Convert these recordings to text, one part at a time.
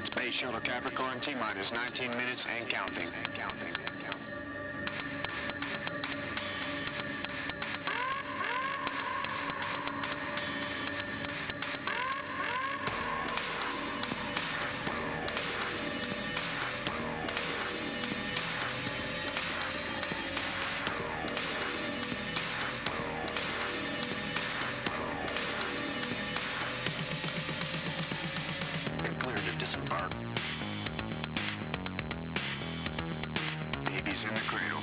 Space Shuttle Capricorn, T-minus 19 minutes and counting. Disembark. Baby's in the cradle.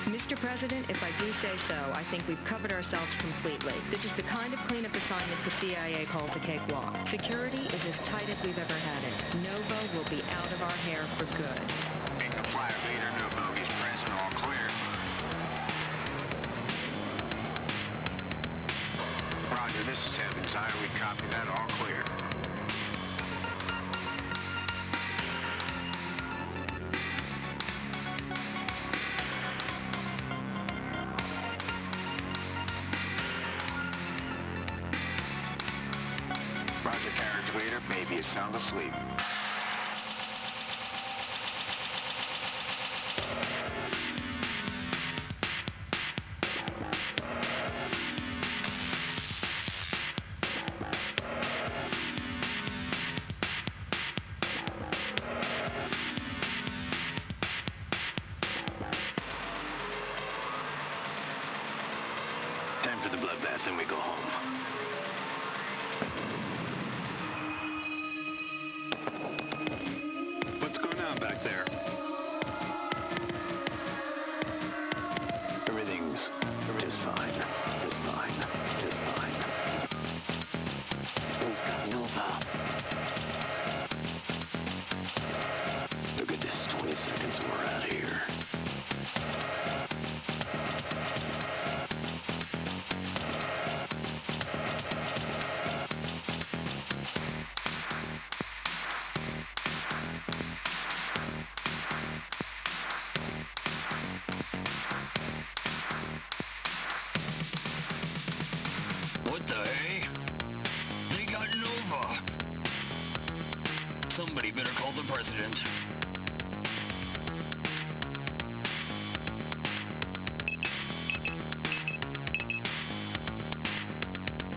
Mr. President, if I do say so, I think we've covered ourselves completely. This is the kind of cleanup assignment the CIA calls a cakewalk. Security is as tight as we've ever had it. Nova will be out of our hair for good. Bingo flight leader, no bogeys present, all clear. Roger, this is Heavenside. We copy that, all clear. Roger, carriage leader, baby is sound asleep. Time for the bloodbath, and we go home. What's going on back there? Everything's fine. Just fine. Nova. Look at this, 20 seconds and we're out of here. What the hey? They got Nova. Somebody better call the president.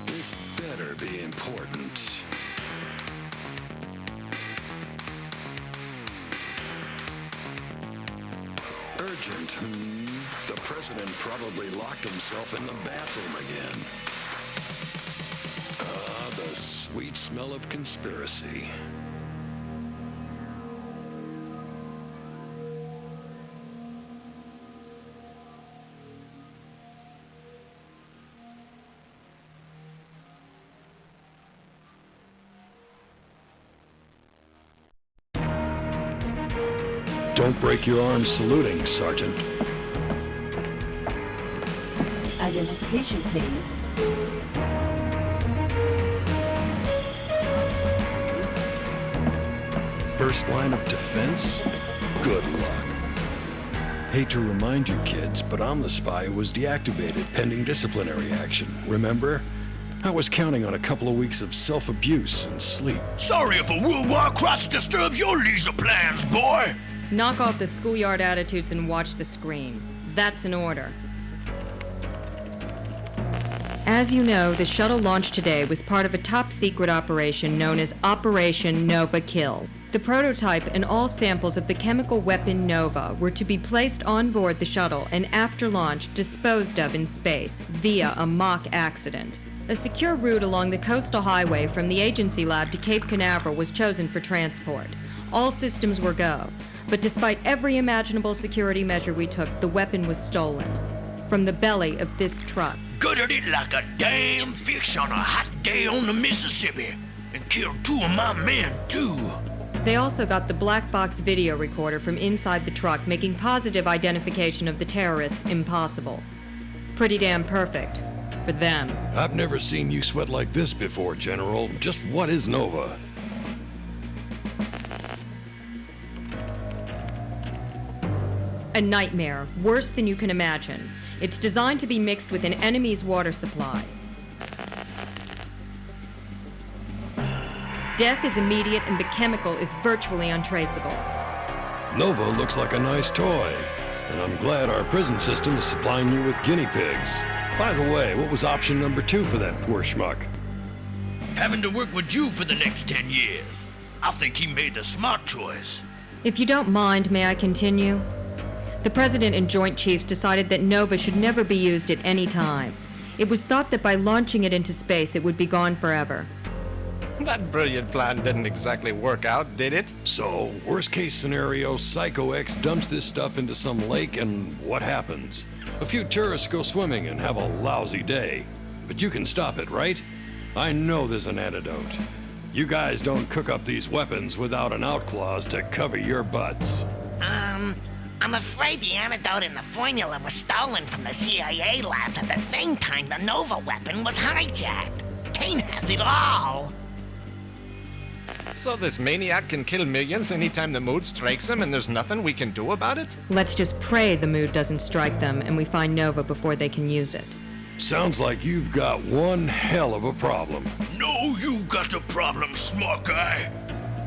This better be important. Urgent, The president probably locked himself in the bathroom again. The sweet smell of conspiracy. Don't break your arm saluting, Sergeant. Identification, please. First line of defense? Good luck. Hate to remind you kids, but I'm the spy who was deactivated pending disciplinary action. Remember? I was counting on a couple of weeks of self-abuse and sleep. Sorry if a World War cross disturbs your leisure plans, boy! Knock off the schoolyard attitudes and watch the screen. That's an order. As you know, the shuttle launched today was part of a top-secret operation known as Operation Nova Kill. The prototype and all samples of the chemical weapon Nova were to be placed on board the shuttle and after launch disposed of in space via a mock accident. A secure route along the coastal highway from the agency lab to Cape Canaveral was chosen for transport. All systems were go, but despite every imaginable security measure we took, the weapon was stolen from the belly of this truck. Gutted it like a damn fish on a hot day on the Mississippi and killed 2 of my men, too. They also got the black box video recorder from inside the truck, making positive identification of the terrorists impossible. Pretty damn perfect. For them. I've never seen you sweat like this before, General. Just what is Nova? A nightmare, worse than you can imagine. It's designed to be mixed with an enemy's water supply. Death is immediate and the chemical is virtually untraceable. Nova looks like a nice toy, and I'm glad our prison system is supplying you with guinea pigs. By the way, what was option number 2 for that poor schmuck? Having to work with you for the next 10 years. I think he made the smart choice. If you don't mind, may I continue? The President and Joint Chiefs decided that Nova should never be used at any time. It was thought that by launching it into space, it would be gone forever. That brilliant plan didn't exactly work out, did it? So, worst case scenario, Psycho X dumps this stuff into some lake and what happens? A few tourists go swimming and have a lousy day. But you can stop it, right? I know there's an antidote. You guys don't cook up these weapons without an out clause to cover your butts. I'm afraid the antidote and the formula were stolen from the CIA labs at the same time the Nova weapon was hijacked. Kane has it all. So this maniac can kill millions anytime the mood strikes him and there's nothing we can do about it? Let's just pray the mood doesn't strike them and we find Nova before they can use it. Sounds like you've got one hell of a problem. No, you got a problem, smart guy.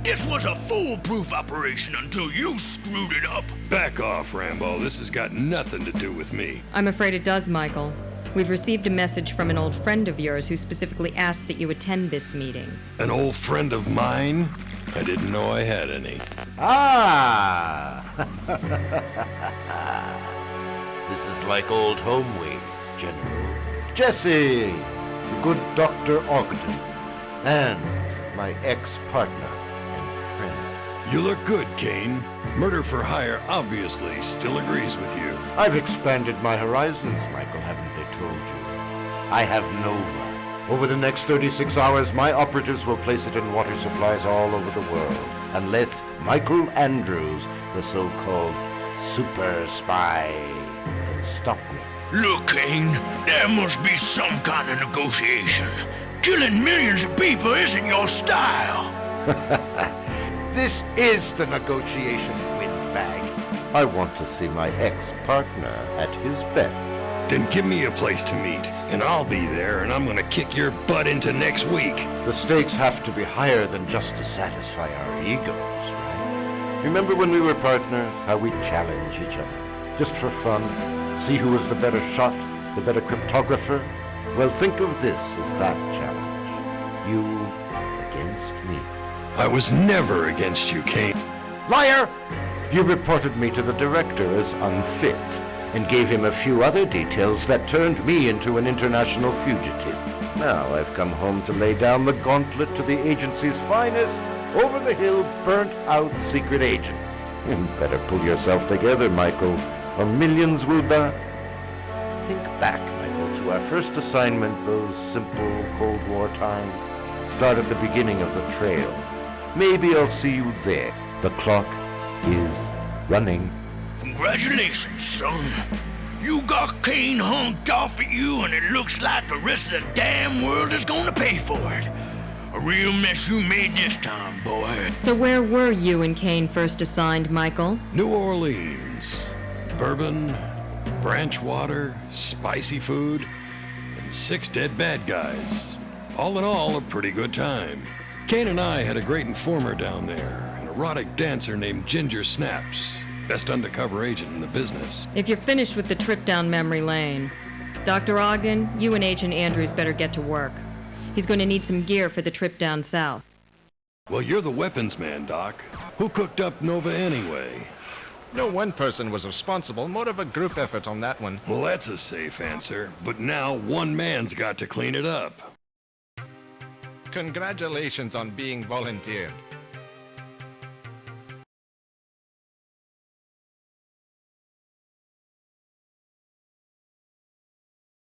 This was a foolproof operation until you screwed it up. Back off, Rambo. This has got nothing to do with me. I'm afraid it does, Michael. We've received a message from an old friend of yours who specifically asked that you attend this meeting. An old friend of mine? I didn't know I had any. Ah! This is like old home week, General. Jesse, the good Dr. Ogden, and my ex-partner and friend. You look good, Kane. Murder for hire obviously still agrees with you. I've expanded my horizons, Michael, haven't I told you? I have Nova. Over the next 36 hours, my operatives will place it in water supplies all over the world and let Michael Andrews, the so-called super spy, stop me. Look, Kane, there must be some kind of negotiation. Killing millions of people isn't your style. This is the negotiation, windbag. I want to see my ex-partner at his best. Then give me a place to meet, and I'll be there, and I'm gonna kick your butt into next week. The stakes have to be higher than just to satisfy our egos, right? Remember when we were partners, how we challenge each other, just for fun? See who was the better shot, the better cryptographer? Well, think of this as that challenge. You against me. I was never against you, Kane. Liar! You reported me to the director as unfit and gave him a few other details that turned me into an international fugitive. Now I've come home to lay down the gauntlet to the agency's finest, over-the-hill, burnt-out secret agent. You better pull yourself together, Michael, or millions will die. Think back, Michael, to our first assignment, those simple Cold War times. Start at the beginning of the trail. Maybe I'll see you there. The clock is running. Congratulations, son. You got Kane honked off at you, and it looks like the rest of the damn world is gonna pay for it. A real mess you made this time, boy. So where were you and Kane first assigned, Michael? New Orleans. Bourbon, branch water, spicy food, and 6 dead bad guys. All in all, a pretty good time. Kane and I had a great informer down there, an erotic dancer named Ginger Snaps. Best undercover agent in the business. If you're finished with the trip down memory lane, Dr. Ogden, you and Agent Andrews better get to work. He's going to need some gear for the trip down south. Well, you're the weapons man, Doc. Who cooked up Nova anyway? No one person was responsible. More of a group effort on that one. Well, that's a safe answer. But now one man's got to clean it up. Congratulations on being volunteered.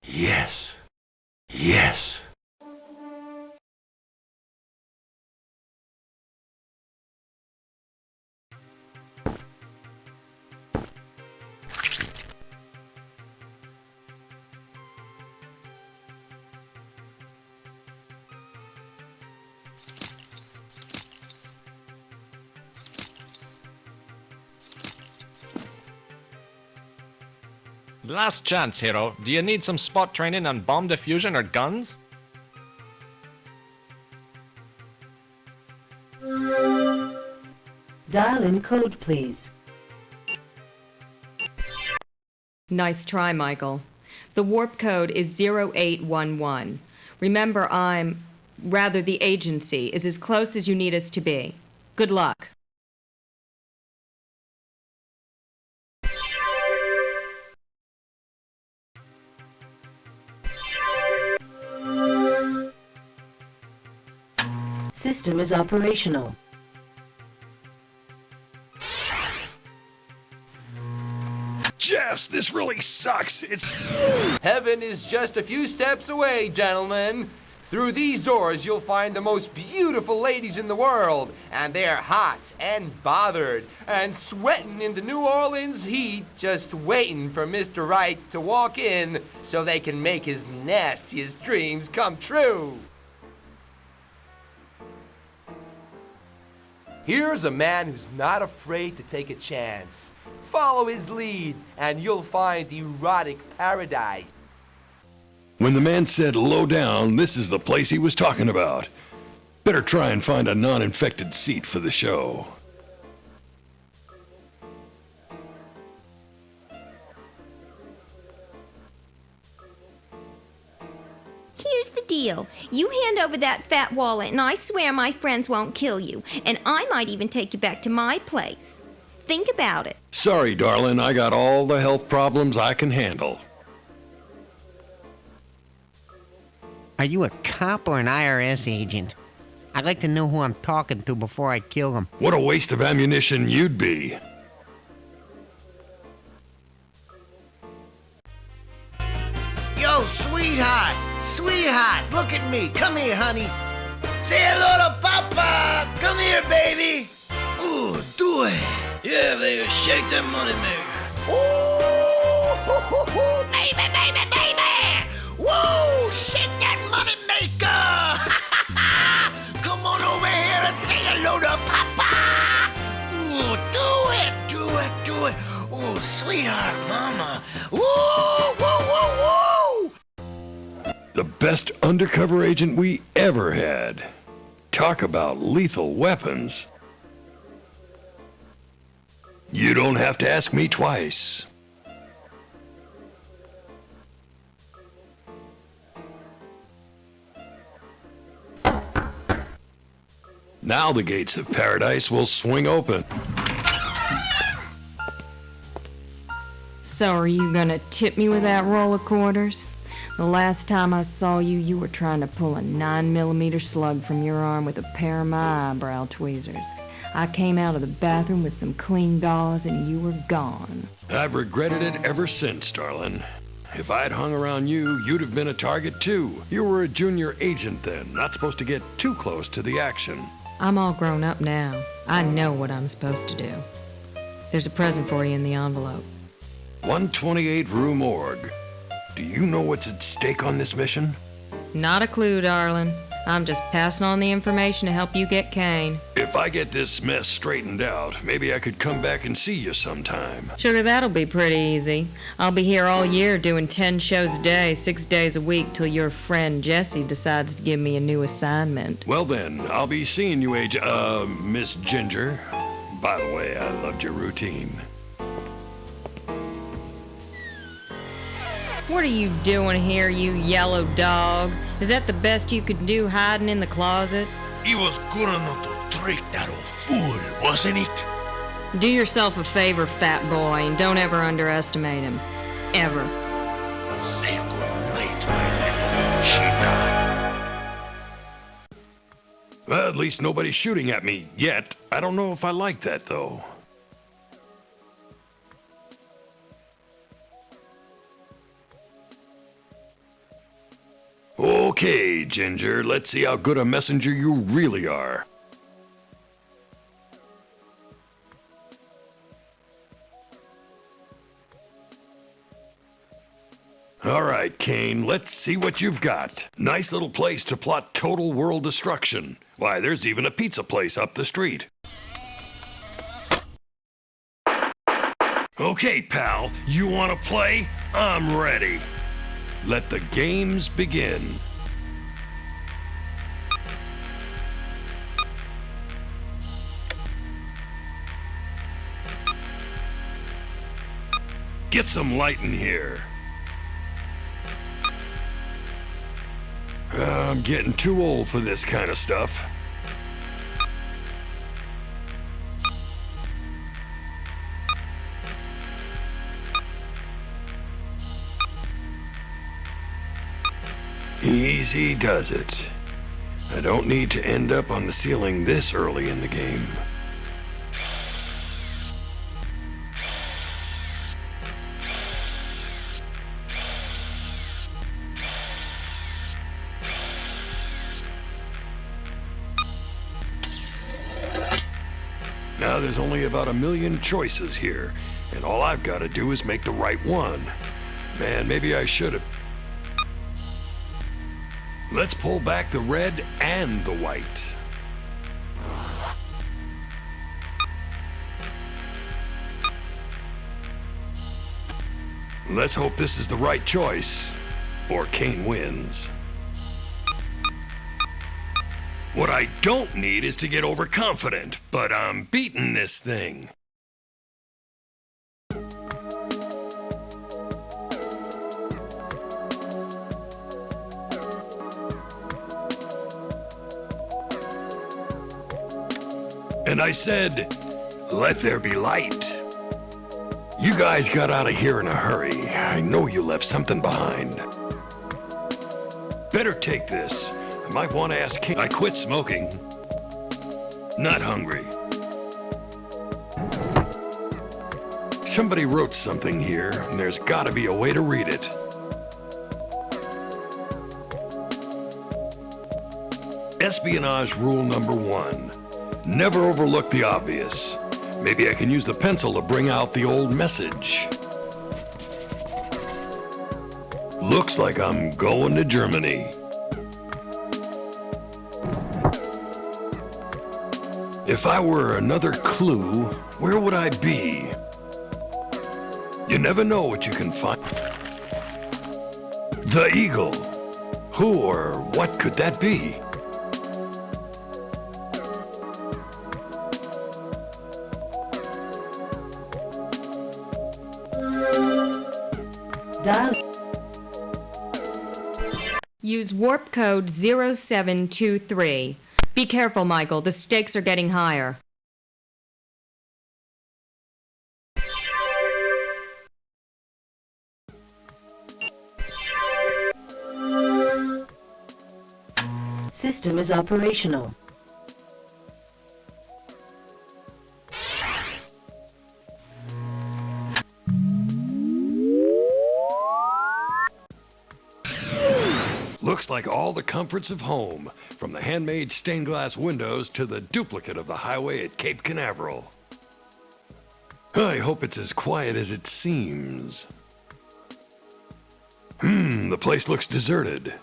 Yes. Yes. Last chance, Hero. Do you need some spot training on bomb diffusion or guns? Dial in code, please. Nice try, Michael. The warp code is 0811. Remember, the agency is as close as you need us to be. Good luck. System is operational. Jess, this really sucks. Heaven is just a few steps away, gentlemen. Through these doors, you'll find the most beautiful ladies in the world, and they're hot and bothered and sweating in the New Orleans heat, just waiting for Mr. Right to walk in so they can make his nastiest dreams come true. Here's a man who's not afraid to take a chance. Follow his lead, and you'll find erotic paradise. When the man said low down, this is the place he was talking about. Better try and find a non-infected seat for the show. Here's the deal. You hand over that fat wallet, and I swear my friends won't kill you. And I might even take you back to my place. Think about it. Sorry, darling, I got all the health problems I can handle. Are you a cop or an IRS agent? I'd like to know who I'm talking to before I kill him. What a waste of ammunition you'd be. Yo, sweetheart, look at me. Come here, honey. Say hello to Papa. Come here, baby. Ooh, do it. Yeah, baby, shake that money maker. Ooh, baby. Whoa, shake that money maker. Come on over here and say hello to Papa. Ooh, do it. Ooh, sweetheart, mama. Woo. The best undercover agent we ever had. Talk about lethal weapons. You don't have to ask me twice. Now the gates of paradise will swing open. So are you gonna tip me with that roll of quarters? The last time I saw you, you were trying to pull a 9mm slug from your arm with a pair of my eyebrow tweezers. I came out of the bathroom with some clean gauze and you were gone. I've regretted it ever since, darling. If I'd hung around you, you'd have been a target too. You were a junior agent then, not supposed to get too close to the action. I'm all grown up now. I know what I'm supposed to do. There's a present for you in the envelope. 128 Rue Morgue. Do you know what's at stake on this mission? Not a clue, darling. I'm just passing on the information to help you get Kane. If I get this mess straightened out, maybe I could come back and see you sometime. Sugar, that'll be pretty easy. I'll be here all year doing 10 shows a day, 6 days a week, till your friend Jessie decides to give me a new assignment. Well then, I'll be seeing you, Miss Ginger. By the way, I loved your routine. What are you doing here, you yellow dog? Is that the best you could do, hiding in the closet? He was good enough to trick that old fool, wasn't it? Do yourself a favor, fat boy, and don't ever underestimate him. Ever. Say goodnight, my little cheetah. Well, at least nobody's shooting at me yet. I don't know if I like that, though. Okay, Ginger, let's see how good a messenger you really are. All right, Kane, let's see what you've got. Nice little place to plot total world destruction. Why, there's even a pizza place up the street. Okay, pal, you want to play? I'm ready. Let the games begin. Get some light in here. I'm getting too old for this kind of stuff. Easy does it. I don't need to end up on the ceiling this early in the game. Now there's only about 1 million choices here, and all I've got to do is make the right one. Man, maybe I should have. Let's pull back the red and the white. Let's hope this is the right choice, or Kane wins. What I don't need is to get overconfident, but I'm beating this thing. And I said, let there be light. You guys got out of here in a hurry. I know you left something behind. Better take this. I might want to ask King. I quit smoking. Not hungry. Somebody wrote something here, and there's got to be a way to read it. Espionage rule number 1. Never overlook the obvious. Maybe I can use the pencil to bring out the old message. Looks like I'm going to Germany. If I were another clue, where would I be? You never know what you can find. The Eagle. Who or what could that be? Use warp code 0723. Be careful, Michael. The stakes are getting higher. System is operational. Looks like all the comforts of home, from the handmade stained glass windows to the duplicate of the highway at Cape Canaveral. I hope it's as quiet as it seems. The place looks deserted.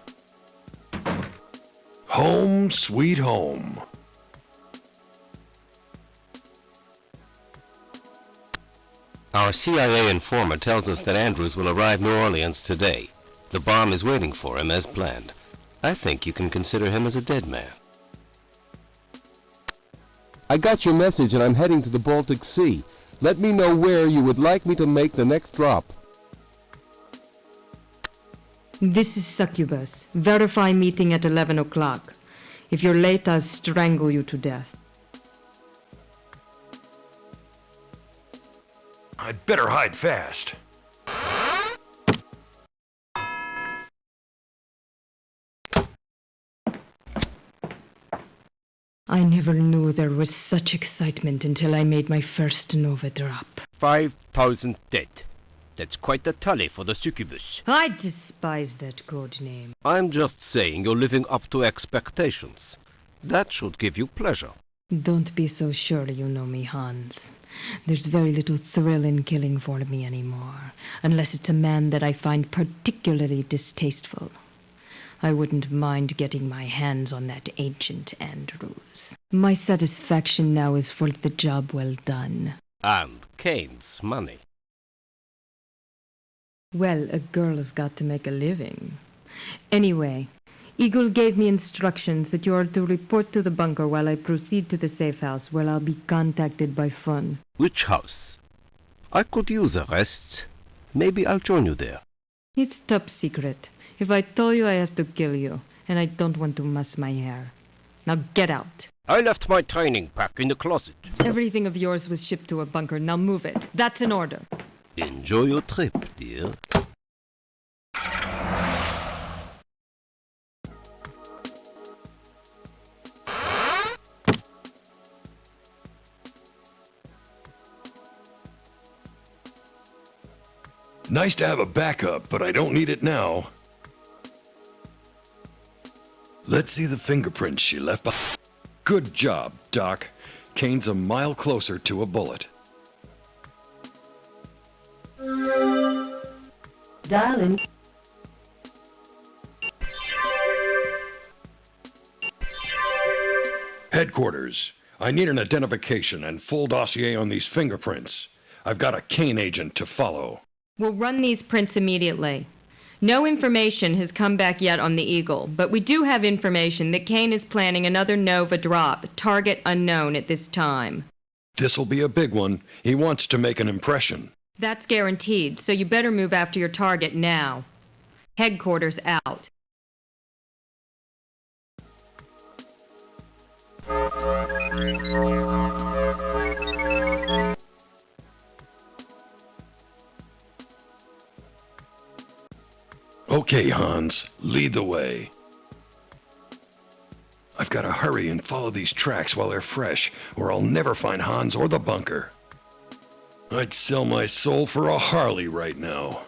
Home sweet home. Our CIA informer tells us that Andrews will arrive New Orleans today. The bomb is waiting for him as planned. I think you can consider him as a dead man. I got your message and I'm heading to the Baltic Sea. Let me know where you would like me to make the next drop. This is Succubus. Verify meeting at 11 o'clock. If you're late, I'll strangle you to death. I'd better hide fast. I never knew there was such excitement until I made my first Nova drop. 5,000 dead. That's quite a tally for the Succubus. I despise that code name. I'm just saying you're living up to expectations. That should give you pleasure. Don't be so sure you know me, Hans. There's very little thrill in killing for me anymore, unless it's a man that I find particularly distasteful. I wouldn't mind getting my hands on that ancient Andrews. My satisfaction now is for the job well done. And Kane's money. Well, a girl's got to make a living. Anyway, Eagle gave me instructions that you are to report to the bunker while I proceed to the safe house, where I'll be contacted by Fun. Which house? I could use a rest. Maybe I'll join you there. It's top secret. If I told you, I have to kill you, and I don't want to muss my hair. Now get out. I left my training pack in the closet. Everything of yours was shipped to a bunker. Now move it. That's an order. Enjoy your trip, dear. Nice to have a backup, but I don't need it now. Let's see the fingerprints she left behind. Good job, Doc. Kane's a mile closer to a bullet. Darling. Headquarters. I need an identification and full dossier on these fingerprints. I've got a Kane agent to follow. We'll run these prints immediately. No information has come back yet on the Eagle, but we do have information that Kane is planning another Nova drop, target unknown at this time. This'll be a big one. He wants to make an impression. That's guaranteed, so you better move after your target now. Headquarters out. Okay, Hans, lead the way. I've got to hurry and follow these tracks while they're fresh, or I'll never find Hans or the bunker. I'd sell my soul for a Harley right now.